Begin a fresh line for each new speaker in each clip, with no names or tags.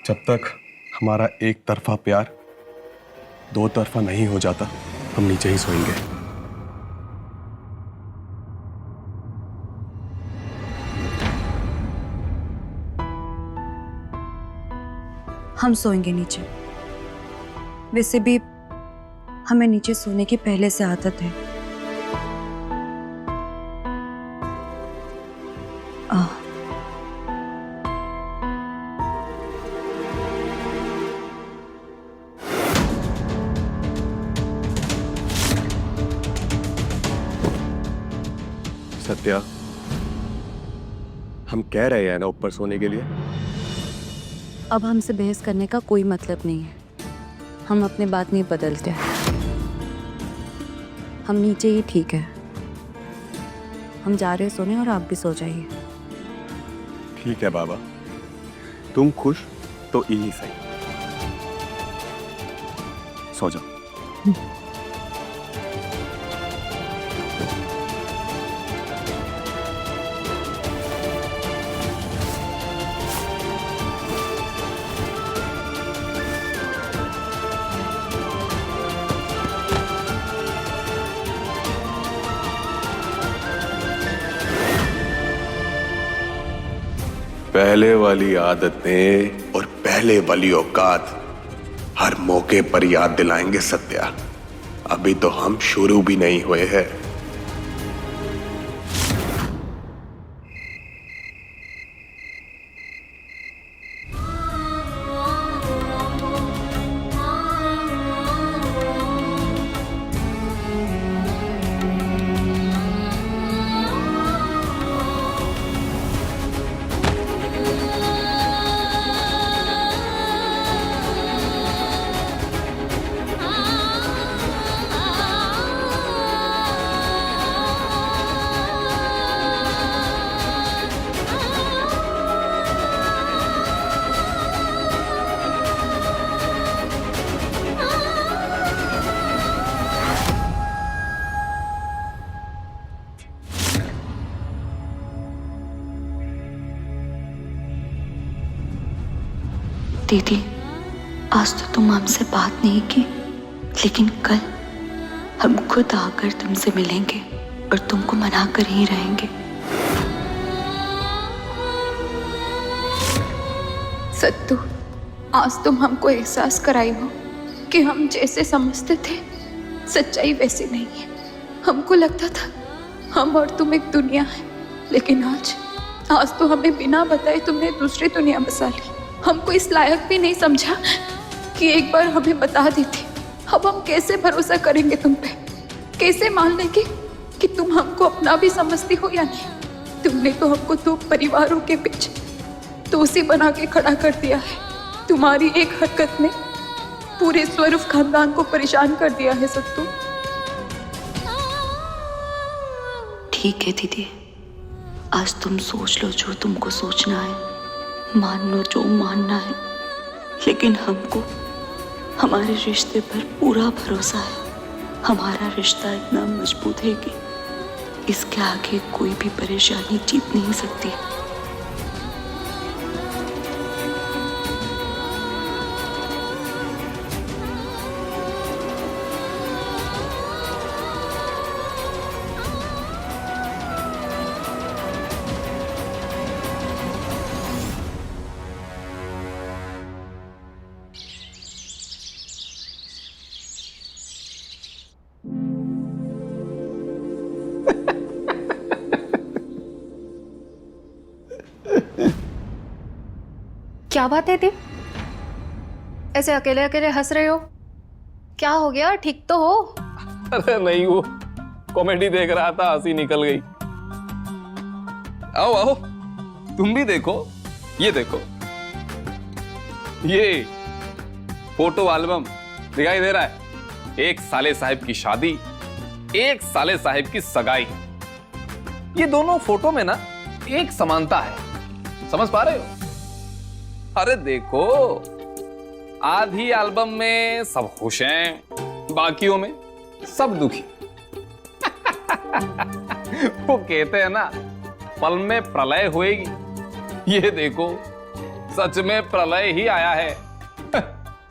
जब तक हमारा एक तरफा प्यार दो तरफा नहीं हो जाता, हम नीचे ही सोएंगे।
हम सोएंगे नीचे। वैसे भी हमें नीचे सोने की पहले से आदत है।
सत्या, हम कह रहे हैं ना ऊपर सोने के लिए।
अब हमसे बहस करने का कोई मतलब नहीं है। हम अपनी बात नहीं बदलते। हम नीचे ही ठीक है। हम जा रहे हैं सोने और आप भी सो जाइए।
ठीक है बाबा, तुम खुश तो यही सही। सो जाओ। पहले वाली आदतें और पहले वाली औकात हर मौके पर याद दिलाएंगे सत्या। अभी तो हम शुरू भी नहीं हुए हैं।
दीदी, आज तो तुम हमसे बात नहीं की, लेकिन कल हम खुद आकर तुमसे मिलेंगे और तुमको मना कर ही रहेंगे।
सत्तू, आज तुम हमको एहसास कराई हो कि हम जैसे समझते थे सच्चाई वैसी नहीं है। हमको लगता था हम और तुम एक दुनिया है, लेकिन आज तो हमें बिना बताए तुमने दूसरी दुनिया बसा ली। हमको इस लायक भी नहीं समझा कि एक बार हमें बता देती। अब हम कैसे भरोसा करेंगे तुम पे? कैसे मान लेंगे कि तुम हमको अपना भी समझती हो या नहीं? तुमने तो हमको दो परिवारों के बीच दोषी बना के खड़ा कर दिया है। तुम्हारी एक हरकत ने पूरे स्वरूप खानदान को परेशान कर दिया है सत्तू।
ठीक है दीदी, आज तुम सोच लो जो तुमको सोचना है, मान लो जो मानना है, लेकिन हमको हमारे रिश्ते पर पूरा भरोसा है। हमारा रिश्ता इतना मजबूत है कि इसके आगे कोई भी परेशानी जीत नहीं सकती।
क्या बात है दी? ऐसे अकेले अकेले हंस रहे हो? क्या हो गया? ठीक तो हो?
अरे नहीं, वो कॉमेडी देख रहा था, हंसी निकल गई। आओ आओ, तुम भी देखो। ये देखो, ये फोटो एल्बम दिखाई दे रहा है। एक साले साहब की शादी, एक साले साहब की सगाई। ये दोनों फोटो में ना एक समानता है, समझ पा रहे हो? अरे देखो, आधी एल्बम में सब खुश हैं, बाकियों में सब दुखी। वो कहते हैं ना, पल में प्रलय होएगी। ये देखो, सच में प्रलय ही आया है।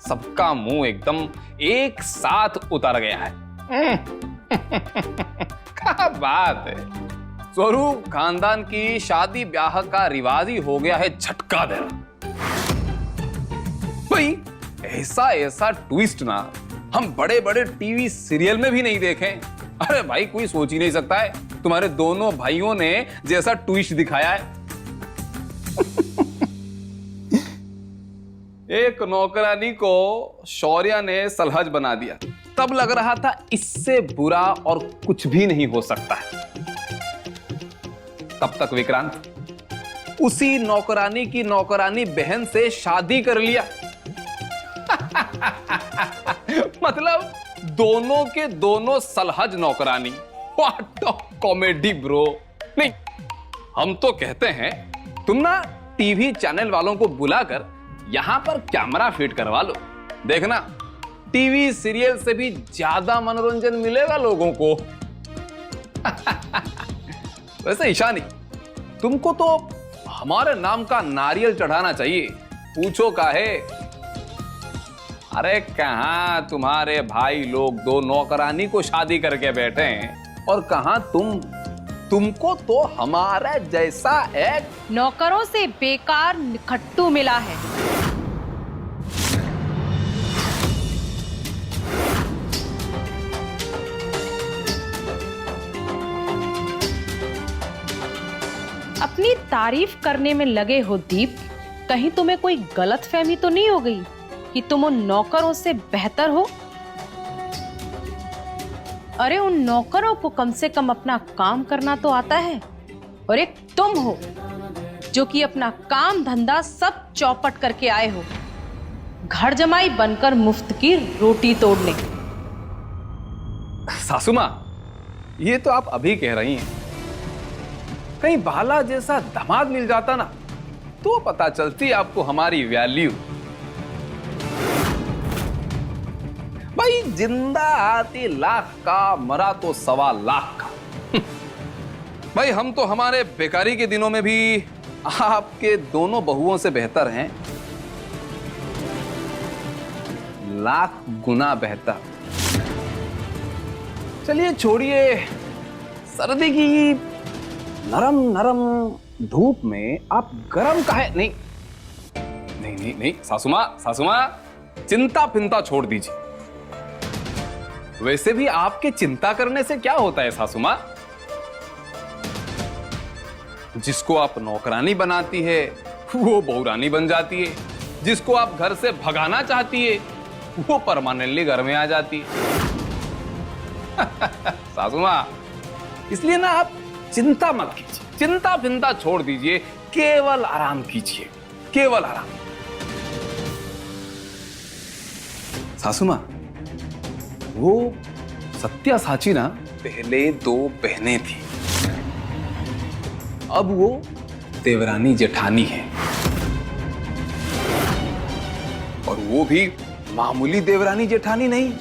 सबका मुंह एकदम एक साथ उतर गया है। क्या बात है, स्वरूप खानदान की शादी ब्याह का रिवाज ही हो गया है झटका देना। भाई ऐसा ऐसा ट्विस्ट ना हम बड़े बड़े टीवी सीरियल में भी नहीं देखे। अरे भाई कोई सोच ही नहीं सकता है तुम्हारे दोनों भाइयों ने जैसा ट्विस्ट दिखाया है। एक नौकरानी को शौर्य ने सलहज बना दिया, तब लग रहा था इससे बुरा और कुछ भी नहीं हो सकता है। तब तक विक्रांत उसी नौकरानी की नौकरानी बहन से शादी कर लिया। मतलब दोनों के दोनों सलहज नौकरानी। What a comedy bro. नहीं, हम तो कहते हैं तुम ना टीवी चैनल वालों को बुलाकर यहां पर कैमरा फिट करवा लो, देखना टीवी सीरियल से भी ज्यादा मनोरंजन मिलेगा लोगों को। वैसे ईशानी, तुमको तो हमारे नाम का नारियल चढ़ाना चाहिए। पूछो काहे? अरे कहां तुम्हारे भाई लोग दो नौकरानी को शादी करके बैठे हैं और कहां तुमको तो हमारा जैसा एक
नौकरों से बेकार निखट्टू मिला है। अपनी तारीफ करने में लगे हो दीप, कहीं तुम्हें कोई गलतफहमी तो नहीं हो गई कि तुम उन नौकरों से बेहतर हो? अरे उन नौकरों को कम से कम अपना काम करना तो आता है, और एक तुम हो जो कि अपना काम धंधा सब चौपट करके आए हो, घर जमाई बनकर मुफ्त की रोटी तोड़ने।
सासू मां, ये तो आप अभी कह रही हैं। कहीं बाला जैसा दामाद मिल जाता ना तो पता चलती आपको हमारी वैल्यू। भाई जिंदा आती लाख का, मरा तो 1.25 लाख का। भाई हम तो हमारे बेकारी के दिनों में भी आपके दोनों बहुओं से बेहतर हैं, लाख गुना बेहतर। चलिए छोड़िए, सर्दी की नरम नरम धूप में आप गरम काहे? नहीं नहीं नहीं नहीं, सासू मां चिंता पिंता छोड़ दीजिए। वैसे भी आपके चिंता करने से क्या होता है सासू मां? जिसको आप नौकरानी बनाती है वो बहुरानी बन जाती है, जिसको आप घर से भगाना चाहती है वो परमानेंटली घर में आ जाती है। सासू मां, इसलिए ना आप चिंता मत कीजिए, चिंता पिंता छोड़ दीजिए, केवल आराम कीजिए, केवल आराम। सासू मां, वो सत्या साची ना पहले 2 बहनें थी, अब वो देवरानी जेठानी है, और वो भी मामूली देवरानी जेठानी नहीं,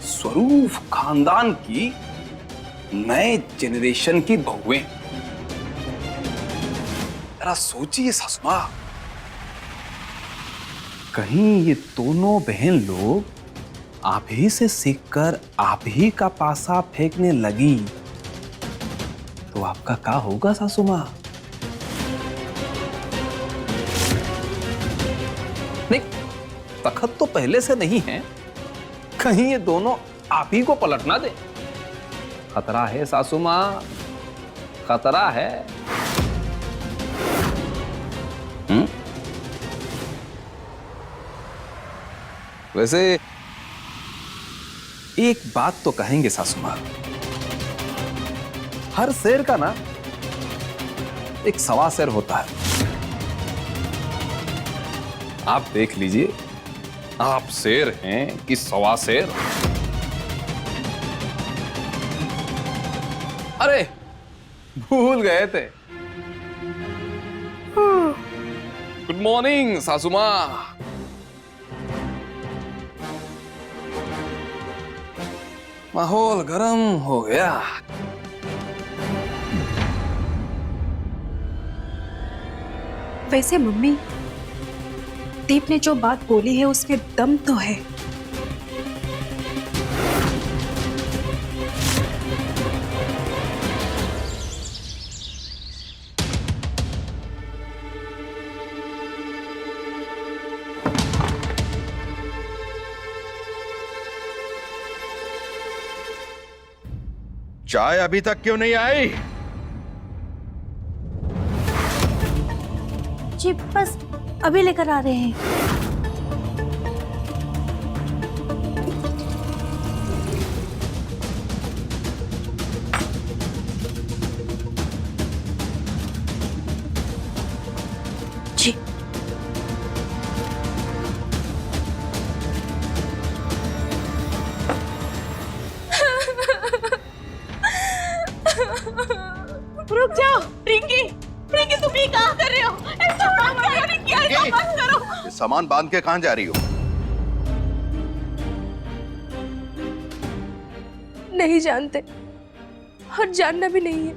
स्वरूप खानदान की नए जेनरेशन की बहुएं। जरा सोचिए सासू मां, कहीं ये दोनों बहन लोग आप ही से सीखकर आप ही का पासा फेंकने लगी तो आपका क्या होगा सासू मां? नहीं, तखत तो पहले से नहीं है, कहीं ये दोनों आप ही को पलट ना दे। खतरा है सासू मां, खतरा है। वैसे एक बात तो कहेंगे सासू मां, हर शेर का ना एक सवा शेर होता है। आप देख लीजिए, आप शेर हैं कि सवा शेर? अरे भूल गए थे। गुड मॉर्निंग सासू मां। माहौल गर्म हो गया।
वैसे मम्मी,
दीप ने जो बात बोली है उसमें दम तो है।
चाय अभी तक क्यों नहीं आई?
जी बस अभी लेकर आ रहे हैं। जी
रुक जाओ रिंकी, रिंकी तुम ये क्या कर रहे हो? ऐसा मत करो रिंकी, ऐसा मत करो।
ये सामान बांध के कहां जा रही हो?
नहीं जानते और जानना भी नहीं है।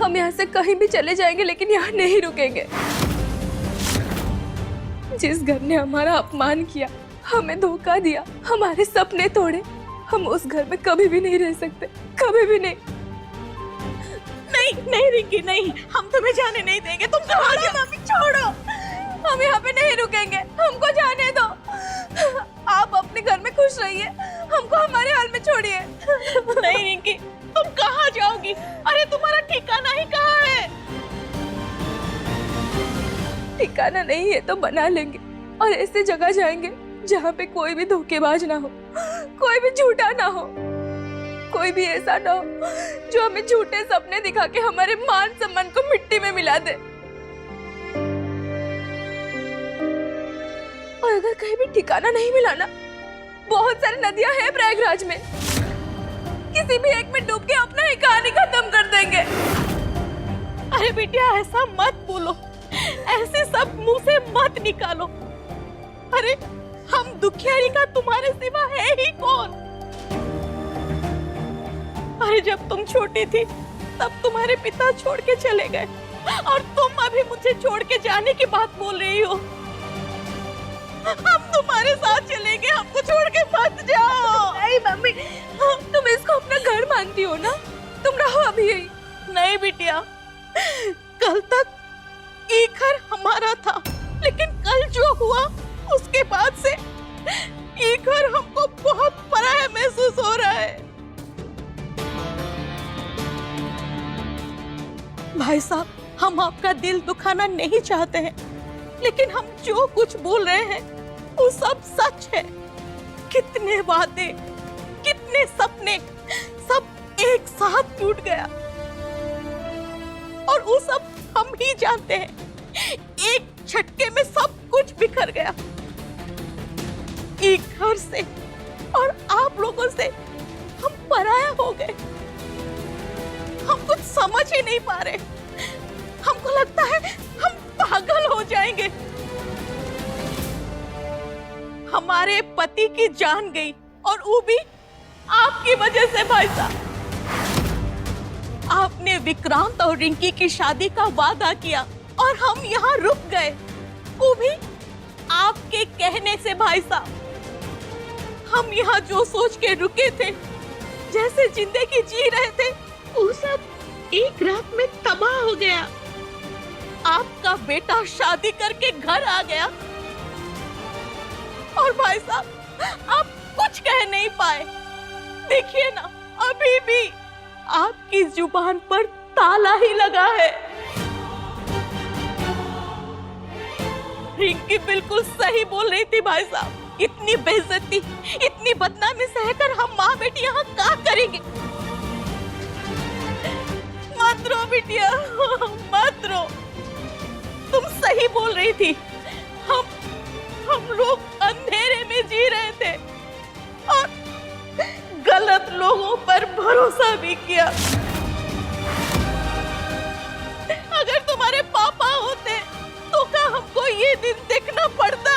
हम यहाँ से कहीं भी चले जाएंगे लेकिन यहाँ नहीं रुकेंगे। जिस घर ने हमारा अपमान किया, हमें धोखा दिया, हमारे सपने तोड़े, हम उस घर में कभी भी नहीं रह सकते, कभी भी नहीं। नहीं नहीं रिंकी नहीं, हम तुम्हें जाने नहीं देंगे। तुम छोड़ो मम्मी, छोड़ो, हम यहाँ पे नहीं रुकेंगे, हमको जाने दो। आप अपने घर में खुश रहिए, हमको हमारे हाल में छोड़िए। नहीं रिंकी, तुम कहाँ जाओगी? अरे तुम्हारा ठिकाना ही कहाँ है? ठिकाना नहीं है तो बना लेंगे और ऐसे जगह जाएंगे जहाँ पे कोई भी धोखेबाज ना हो, कोई भी झूठा ना हो, कोई भी ऐसा ना हो जो हमें झूठे सपने दिखा के हमारे मान सम्मान को मिट्टी में मिला दे। और अगर कहीं भी ठिकाना नहीं मिला ना, बहुत सारी नदियां हैं प्रयागराज में, किसी भी एक में डूब के अपना ही कहानी खत्म कर देंगे। अरे बिटिया ऐसा मत बोलो, ऐसे सब मुंह से मत निकालो। अरे हम दुखियारी का तुम्हारे सिवा है ही कौन? अरे जब तुम छोटी थी तब तुम्हारे पिता छोड़ के चले गए और तुम अभी मुझे छोड़ के जाने की बात बोल रही हो। हम तुम्हारे साथ चलेंगे, हमको छोड़ के मत जाओ। नहीं मम्मी, तुम इसको अपना घर मानती हो ना, तुम रहो अभी यही। नहीं बिटिया, कल तक ये घर हमारा था, लेकिन कल जो हुआ उसके बाद से ये घर हमको बहुत पराया महसूस हो रहा है। भाई साहब, हम आपका दिल दुखाना नहीं चाहते हैं, लेकिन हम जो कुछ बोल रहे हैं वो सब सच है। कितने वादे, कितने सपने, सब एक साथ टूट गया और वो सब हम ही जानते हैं। एक झटके में सब कुछ बिखर गया। एक घर से और आप लोगों से हम पराया हो गए। हम कुछ समझ ही नहीं पा रहे। हमको लगता है हम पागल हो जाएंगे। हमारे पति की जान गई और वो भी आपकी वजह से भाई साहब। आपने विक्रांत और रिंकी की शादी का वादा किया और हम यहाँ रुक गए, वो भी आपके कहने से भाई साहब। हम यहाँ जो सोच के रुके थे, जैसे जिंदगी जी रहे थे, वो सब एक रात में तबाह हो गया। आपका बेटा शादी करके घर आ गया और भाई साहब आप कुछ कह नहीं पाए। देखिए ना, अभी भी आपकी जुबान पर ताला ही लगा है। रिंकी बिल्कुल सही बोल रही थी भाई साहब। इतनी बेइज्जती, इतनी बदनामी सहकर हम माँ बेटी यहाँ क्या करेंगे? मत रो बिटिया, मत रो। तुम सही बोल रही थी। हम लोग अंधेरे में जी रहे थे और गलत लोगों पर भरोसा भी किया। अगर तुम्हारे पापा होते तो क्या हमको ये दिन देखना पड़ता?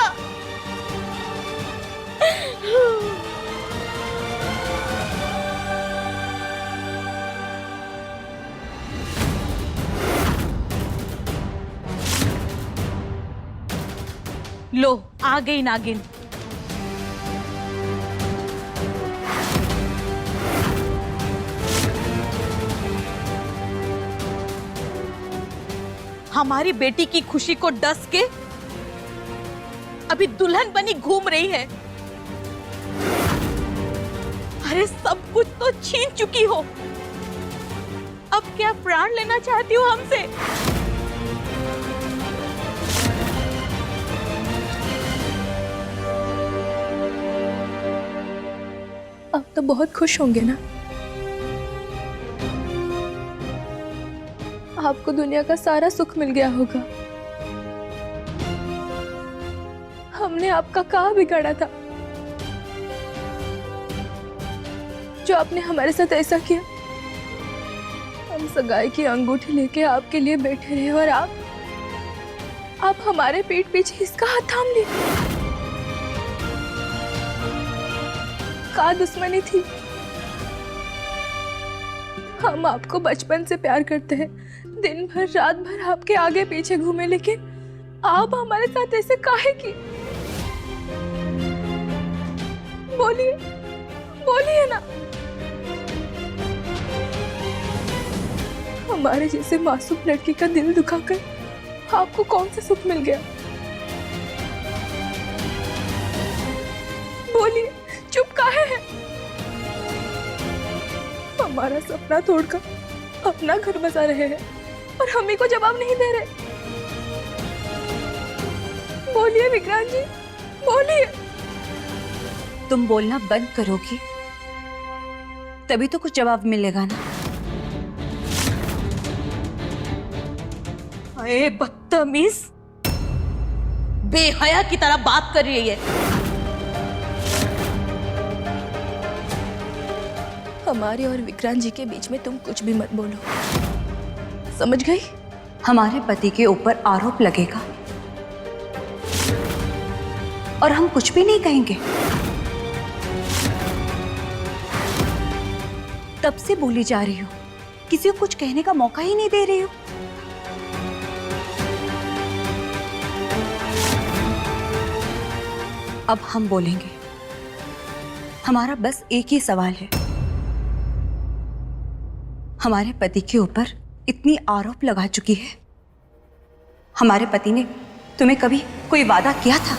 लो आ गई नागिन। हमारी बेटी की खुशी को डस के अभी दुल्हन बनी घूम रही है। अरे सब कुछ तो छीन चुकी हो, अब क्या प्राण लेना चाहती हो हमसे?
आप तो बहुत खुश होंगे ना, आपको दुनिया का सारा सुख मिल गया होगा। हमने आपका कहाँ बिगाड़ा था जो आपने हमारे साथ ऐसा किया? हम सगाई की अंगूठी लेके आपके लिए बैठे रहे और आप हमारे पीठ पीछे इसका हाथ थाम लिए। क्या दुश्मनी थी? हम आपको बचपन से प्यार करते हैं, दिन भर रात भर आपके आगे पीछे घूमे, लेकिन आप हमारे साथ ऐसे काहे की? बोलिए बोलिए ना। हमारे जैसे मासूम लड़की का दिल दुखाकर आपको कौन सा सुख मिल गया? बोलिए, चुप काहे है? हमारा सपना तोड़कर अपना घर बसा रहे हैं और हमें को जवाब नहीं दे रहे। बोलिए विक्रांत जी, बोलिए।
तुम बोलना बंद करोगी तभी तो कुछ जवाब मिलेगा ना।
अरे बदतमीज, बेहया की तरह बात कर रही है।
हमारे और विक्रांत जी के बीच में तुम कुछ भी मत बोलो, समझ गई?
हमारे पति के ऊपर आरोप लगेगा और हम कुछ भी नहीं कहेंगे। तब से बोली जा रही हो, किसी को कुछ कहने का मौका ही नहीं दे रही हो। अब हम बोलेंगे। हमारा बस एक ही सवाल है, हमारे पति के ऊपर इतनी आरोप लगा चुकी है, हमारे पति ने तुम्हें कभी कोई वादा किया था?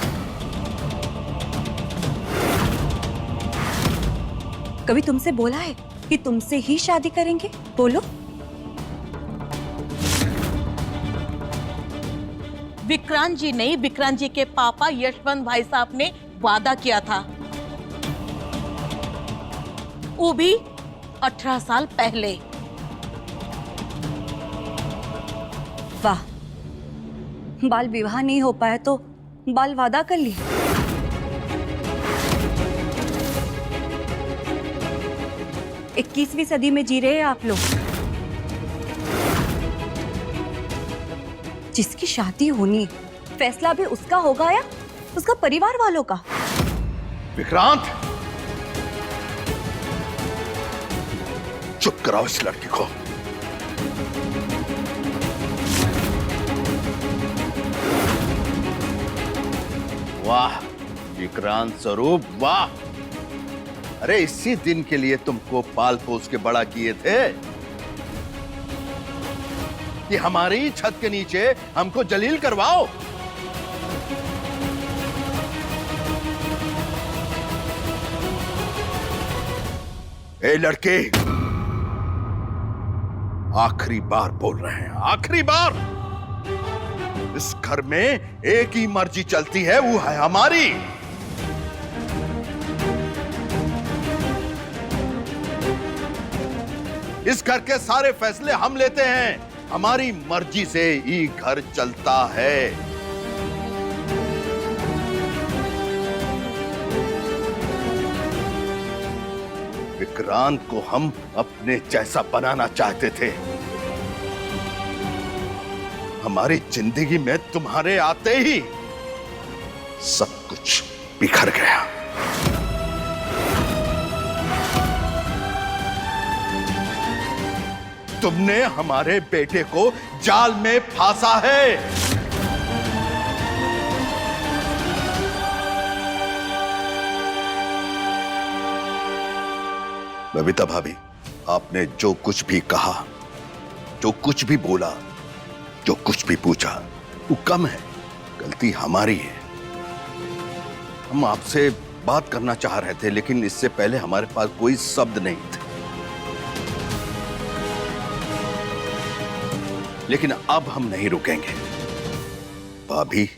कभी तुमसे बोला है कि तुमसे ही शादी करेंगे? बोलो।
विक्रांत जी नहीं, विक्रांत जी के पापा यशवंत भाई साहब ने वादा किया था, वो भी 18 साल पहले।
वाह, बाल विवाह नहीं हो पाया तो बाल वादा कर लिए। इक्कीसवीं सदी में जी रहे हैं आप लोग। जिसकी शादी होनी, फैसला भी उसका होगा या उसका परिवार वालों का?
विक्रांत, चुप कराओ इस लड़की को। वाह विक्रांत स्वरूप, वाह। अरे इसी दिन के लिए तुमको पाल पोस के बड़ा किए थे कि हमारी छत के नीचे हमको जलील करवाओ। ए लड़के, आखिरी बार बोल रहे हैं, आखिरी बार। इस घर में एक ही मर्जी चलती है, वो है हमारी। इस घर के सारे फैसले हम लेते हैं, हमारी मर्जी से ही घर चलता है। विक्रांत को हम अपने जैसा बनाना चाहते थे, हमारी जिंदगी में तुम्हारे आते ही सब कुछ बिखर गया। तुमने हमारे बेटे को जाल में फांसा है। बबीता भाभी, आपने जो कुछ भी कहा, जो कुछ भी बोला, जो कुछ भी पूछा, वो कम है। गलती हमारी है। हम आपसे बात करना चाह रहे थे, लेकिन इससे पहले हमारे पास कोई शब्द नहीं थे। लेकिन अब हम नहीं रुकेंगे। भाभी,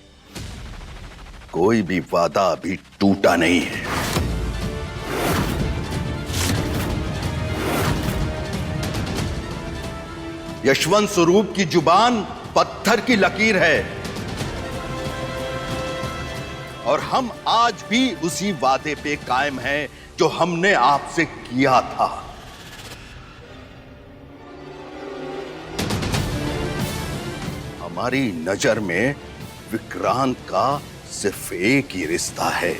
कोई भी वादा अभी टूटा नहीं है। यशवंत स्वरूप की जुबान पत्थर की लकीर है और हम आज भी उसी वादे पे कायम हैं जो हमने आपसे किया था। हमारी नजर में विक्रांत का सिर्फ एक ही रिश्ता है,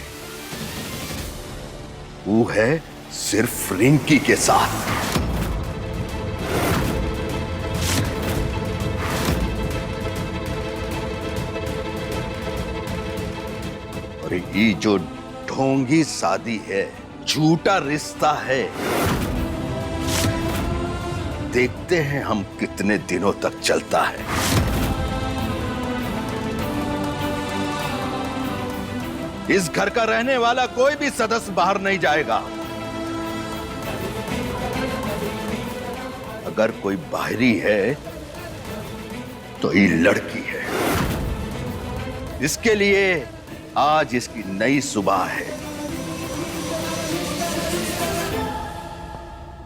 वो है सिर्फ रिंकी के साथ। और ये जो ढोंगी शादी है, झूठा रिश्ता है, देखते हैं हम कितने दिनों तक चलता है। इस घर का रहने वाला कोई भी सदस्य बाहर नहीं जाएगा। अगर कोई बाहरी है तो ये लड़की है। इसके लिए आज इसकी नई सुबह है,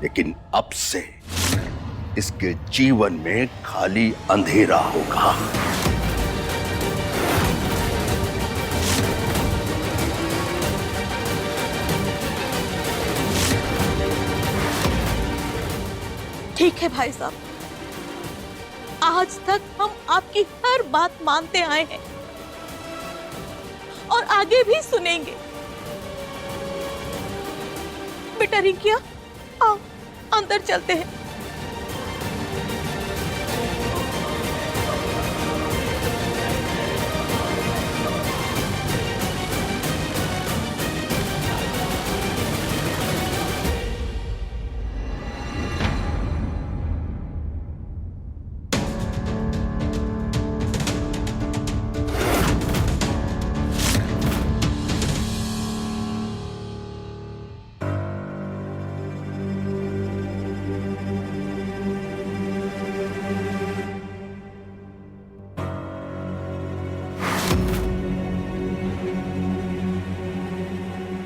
लेकिन अब से इसके जीवन में खाली अंधेरा होगा।
ठीक है भाई साहब, आज तक हम आपकी हर बात मानते आए हैं और आगे भी सुनेंगे। बेटा रिंकिया, आओ अंदर चलते हैं।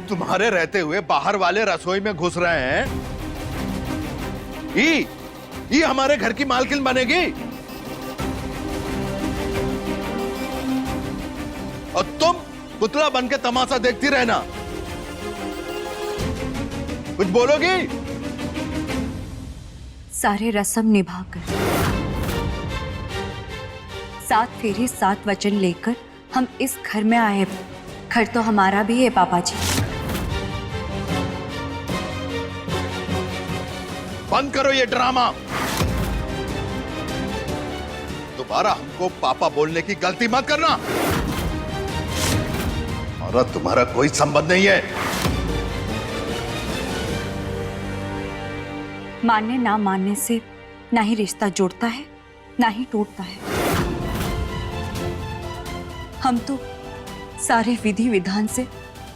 तुम्हारे रहते हुए बाहर वाले रसोई में घुस रहे हैं। ये हमारे घर की मालकिन बनेगी और तुम पुतला बन के तमाशा देखती रहना। कुछ बोलोगी?
सारे रस्म निभाकर, 7 फेरे 7 वचन लेकर हम इस घर में आए। घर तो हमारा भी है पापा जी।
बंद करो ये ड्रामा। दोबारा हमको पापा बोलने की गलती मत करना। और तुम्हारा कोई संबंध नहीं है।
मानने ना मानने से ना ही रिश्ता जुड़ता है ना ही टूटता है। हम तो सारे विधि विधान से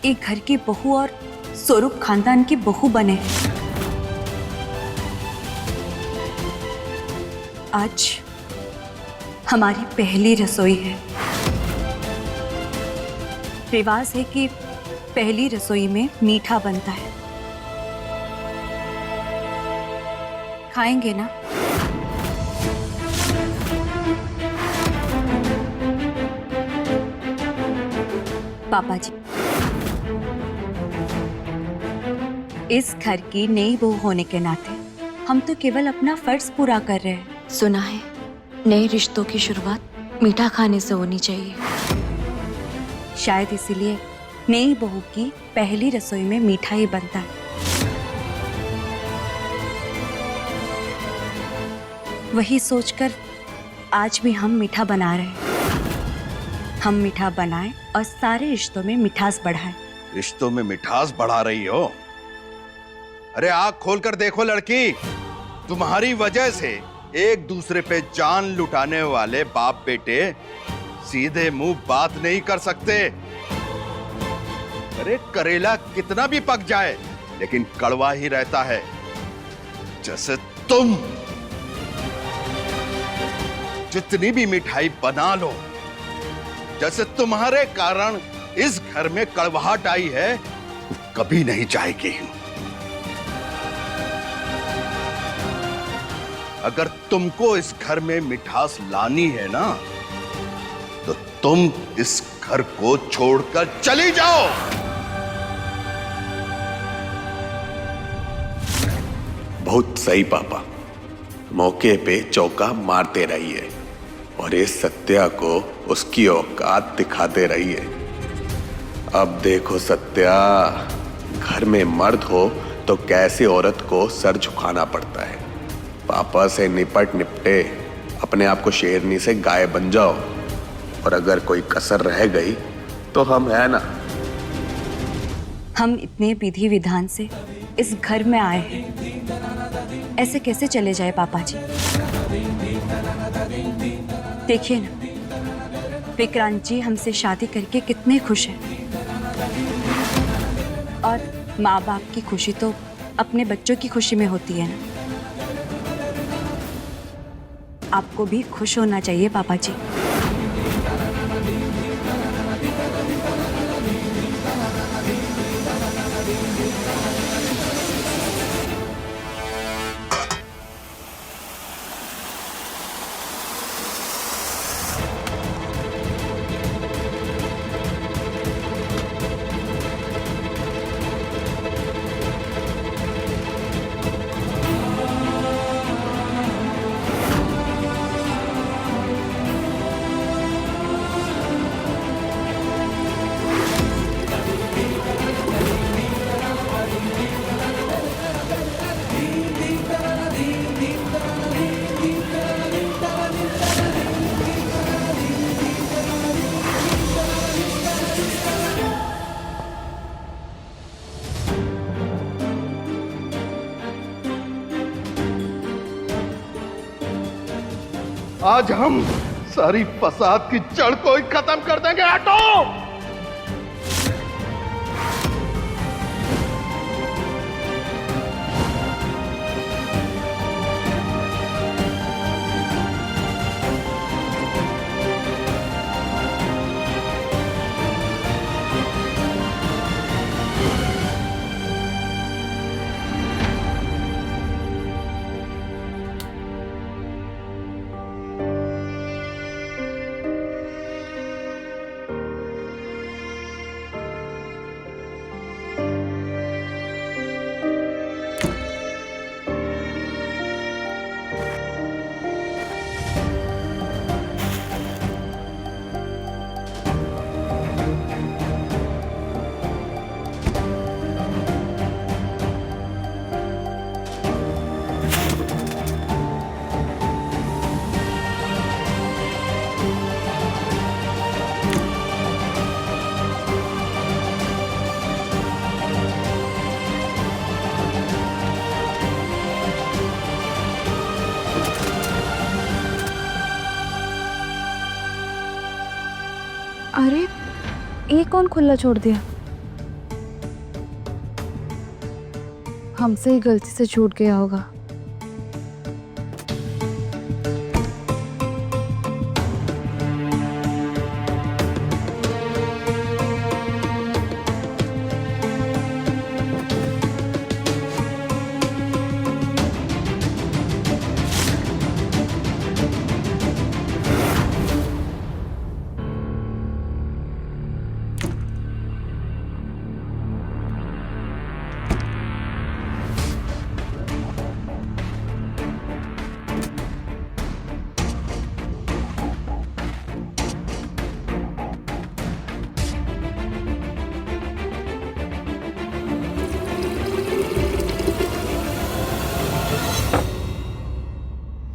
एक घर की बहू और स्वरूप खानदान की बहू बने हैं। आज हमारी पहली रसोई है। रिवाज है कि पहली रसोई में मीठा बनता है। खाएंगे ना? पापा जी, इस घर की नई बहू होने के नाते हम तो केवल अपना फर्ज पूरा कर रहे हैं।
सुना है, नए रिश्तों की शुरुआत मीठा खाने से होनी चाहिए।
शायद इसीलिए नई बहू की पहली रसोई में मीठा ही बनता है। वही सोचकर आज भी हम मीठा बना रहे हैं। हम मीठा बनाएं और सारे रिश्तों में मिठास बढ़ाएं।
रिश्तों में मिठास बढ़ा रही हो? अरे आंख खोलकर देखो लड़की, तुम्हारी वजह से एक दूसरे पे जान लुटाने वाले बाप बेटे सीधे मुंह बात नहीं कर सकते। अरे करेला कितना भी पक जाए लेकिन कड़वा ही रहता है, जैसे तुम जितनी भी मिठाई बना लो, जैसे तुम्हारे कारण इस घर में कड़वाहट आई है, कभी नहीं जाएगी। अगर तुमको इस घर में मिठास लानी है ना, तो तुम इस घर को छोड़कर चली जाओ।
बहुत सही पापा, मौके पे चौका मारते रहिए और इस सत्या को उसकी औकात दिखाते रहिए। अब देखो सत्या, घर में मर्द हो तो कैसे औरत को सर झुकाना पड़ता है। पापा से निपटे, अपने आप को शेरनी से गाय बन जाओ, और अगर कोई कसर रह गई तो हम है ना।
हम इतने विधि विधान से इस घर में आए हैं, ऐसे कैसे चले जाए पापा जी? देखिए ना, विक्रांत जी हमसे शादी करके कितने खुश हैं, और माँ बाप की खुशी तो अपने बच्चों की खुशी में होती है ना। आपको भी खुश होना चाहिए पापा जी।
आज हम सारी फसाद की जड़ को ही खत्म कर देंगे। हटो!
अरे ये कौन खुला छोड़ दिया? हमसे ही गलती से छूट गया होगा।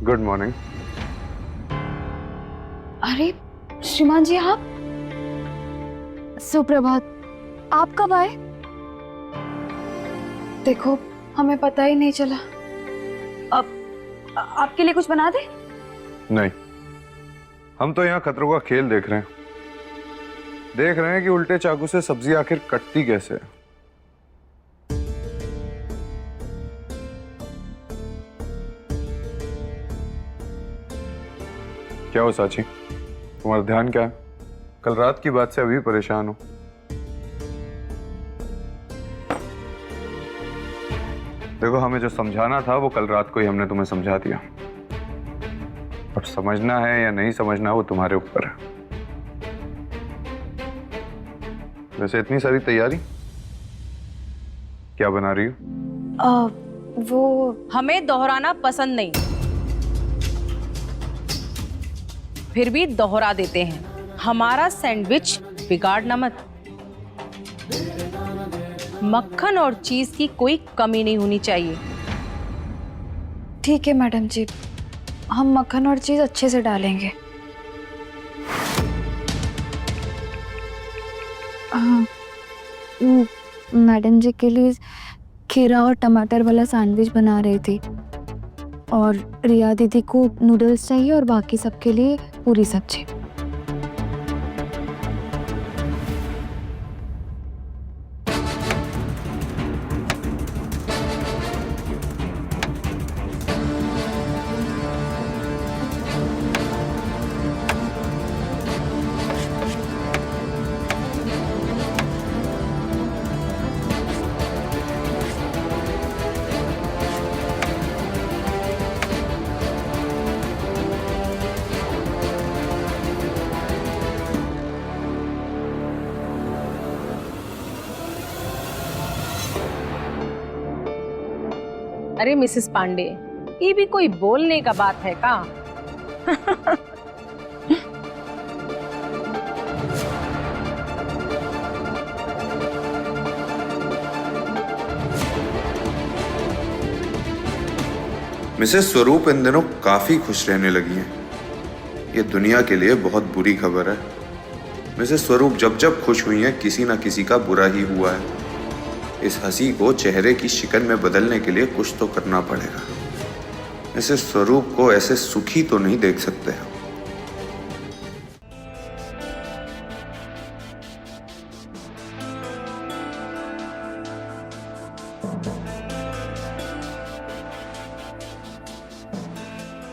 Good morning.
अरे श्रीमान जी, आप? सुप्रभात। आप कब आए? देखो, हमें पता ही नहीं चला। अब आपके लिए कुछ बना दे?
नहीं, हम तो यहाँ खतरों का खेल देख रहे हैं। देख रहे हैं कि उल्टे चाकू से सब्जी आखिर कटती कैसे है। क्या हो साची, तुम्हारा ध्यान क्या है? कल रात की बात से अभी परेशान हो? देखो, हमें जो समझाना था वो कल रात को ही हमने तुम्हें समझा दिया। अब समझना है या नहीं समझना वो तुम्हारे ऊपर है। वैसे इतनी सारी तैयारी क्या बना रही हो?
वो
हमें दोहराना पसंद नहीं, फिर भी दोहरा देते हैं। हमारा सैंडविच बिगाड़ना मत। मक्खन और चीज की कोई कमी नहीं होनी चाहिए।
ठीक है मैडम जी, हम मक्खन और चीज अच्छे से डालेंगे।
मैडम जी के लिए खीरा और टमाटर वाला सैंडविच बना रही थी, और रिया दीदी को नूडल्स चाहिए और बाकी सबके लिए पूरी सब्जी।
अरे मिसेस पांडे, ये भी कोई बोलने का बात है का?
मिसेस स्वरूप इन दिनों काफी खुश रहने लगी हैं। ये दुनिया के लिए बहुत बुरी खबर है। मिसेस स्वरूप जब जब खुश हुई हैं, किसी ना किसी का बुरा ही हुआ है। इस हंसी को चेहरे की शिकन में बदलने के लिए कुछ तो करना पड़ेगा। मिसेस स्वरूप को ऐसे सुखी तो नहीं देख सकते हम।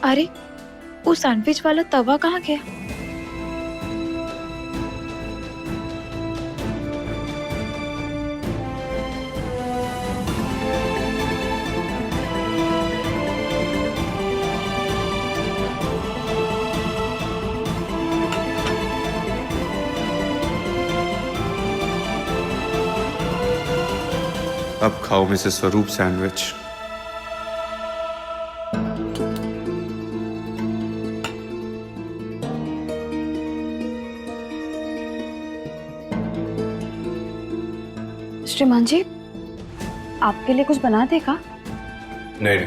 अरे, वो सैंडविच वाला तवा कहाँ गया?
अब खाओ मिसेस स्वरूप सैंडविच।
श्रीमान जी, आपके लिए कुछ बना देगा?
नहीं,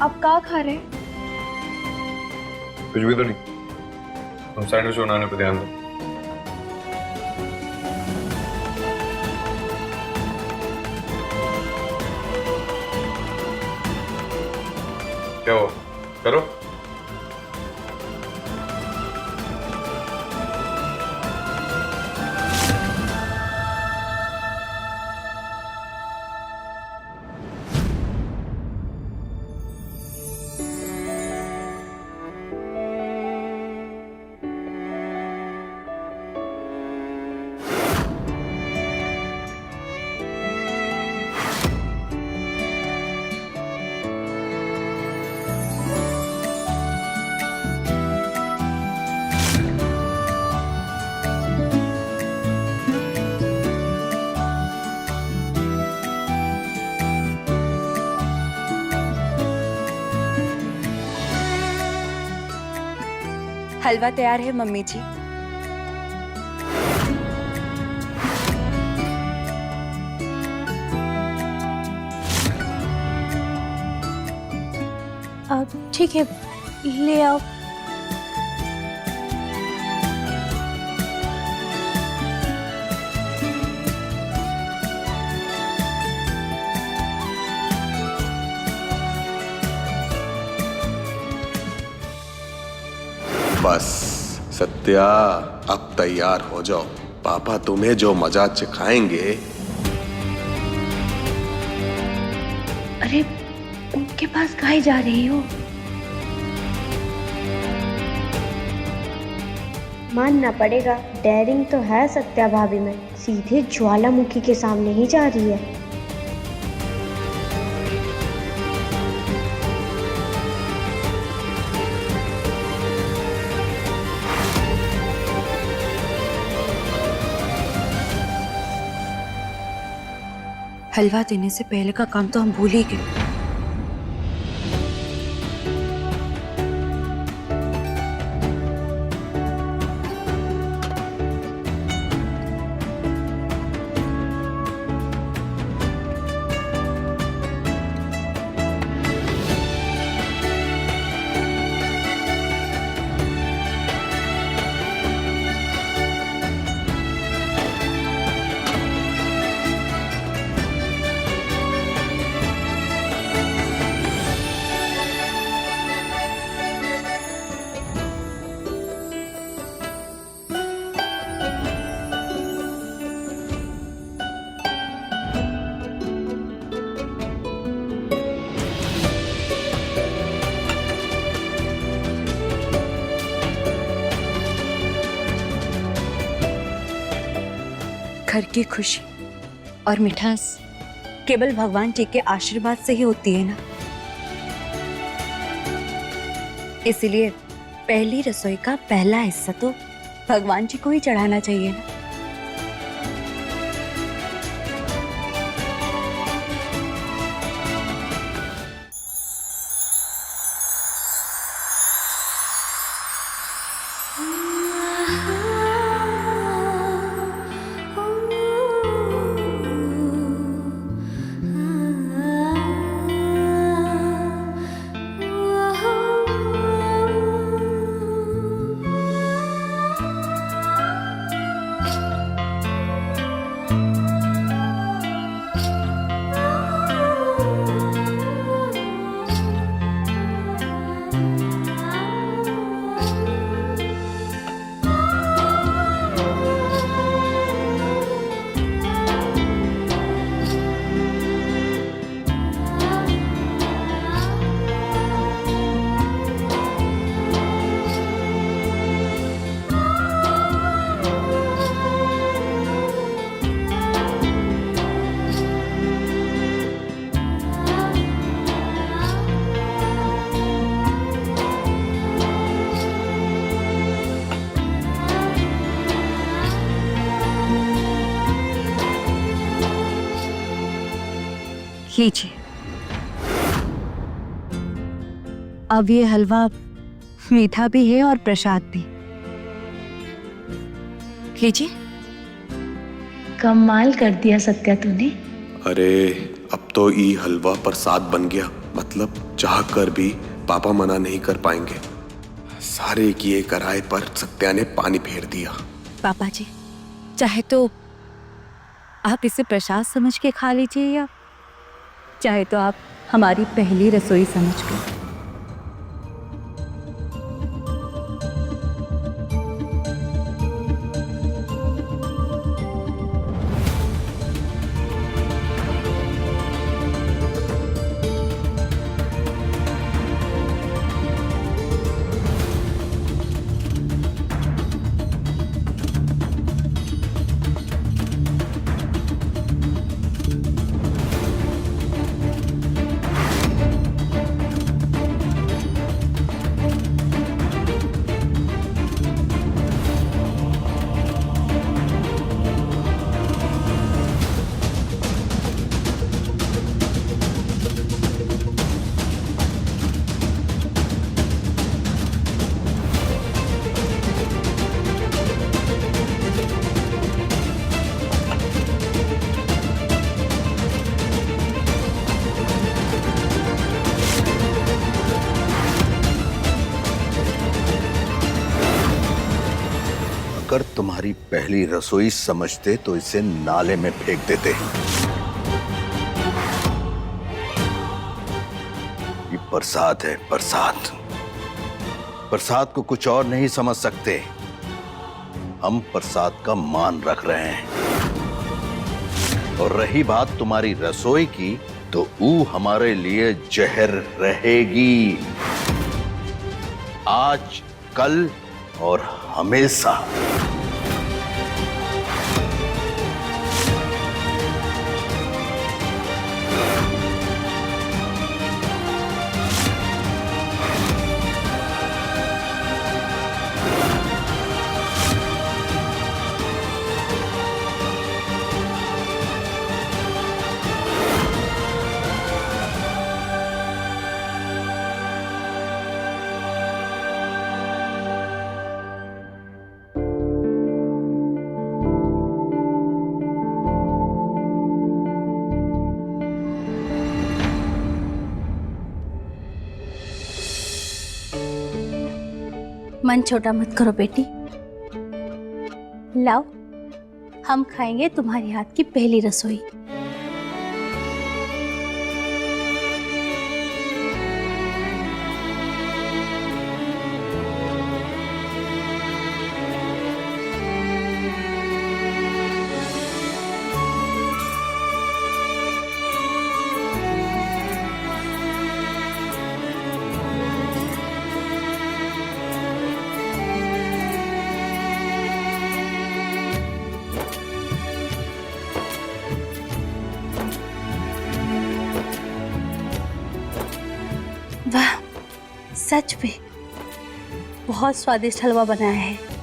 आप क्या खा रहे?
कुछ भी तो नहीं। तुम सैंडविच बनाने पे ध्यान दो। क्या हुआ? करो।
हलवा तैयार है मम्मी जी।
ठीक है, ले आओ।
बस सत्या, अब तैयार हो जाओ। पापा तुम्हें जो मजा सिखाएंगे।
अरे उनके पास काहे जा रही हो?
मानना पड़ेगा, डेयरिंग तो है सत्या भाभी में, सीधे ज्वालामुखी के सामने ही जा रही है।
हलवा देने से पहले का काम तो हम भूल ही गए। घर की खुशी और मिठास केवल भगवान जी के आशीर्वाद से ही होती है ना। इसलिए पहली रसोई का पहला हिस्सा तो भगवान जी को ही चढ़ाना चाहिए ना। लीजिए, अब ये हलवा मीठा भी है और प्रसाद भी। लीजिए।
कमाल कर दिया सत्या तूने।
अरे अब तो ये हलवा प्रसाद बन गया, मतलब चाह कर भी पापा मना नहीं कर पाएंगे। सारे किए कराए पर सत्या ने पानी फेर दिया।
पापा जी चाहे तो आप इसे प्रसाद समझ के खा लीजिए, या चाहे तो आप हमारी पहली रसोई समझ के।
अगर तुम्हारी पहली रसोई समझते तो इसे नाले में फेंक देते। ये प्रसाद है, प्रसाद। प्रसाद को कुछ और नहीं समझ सकते। हम प्रसाद का मान रख रहे हैं। और रही बात तुम्हारी रसोई की, तो वो हमारे लिए जहर रहेगी, आज, कल और हमेशा।
मन छोटा मत करो बेटी, लाओ हम खाएंगे तुम्हारी हाथ की पहली रसोई। वाह, सच में बहुत स्वादिष्ट हलवा बनाया है।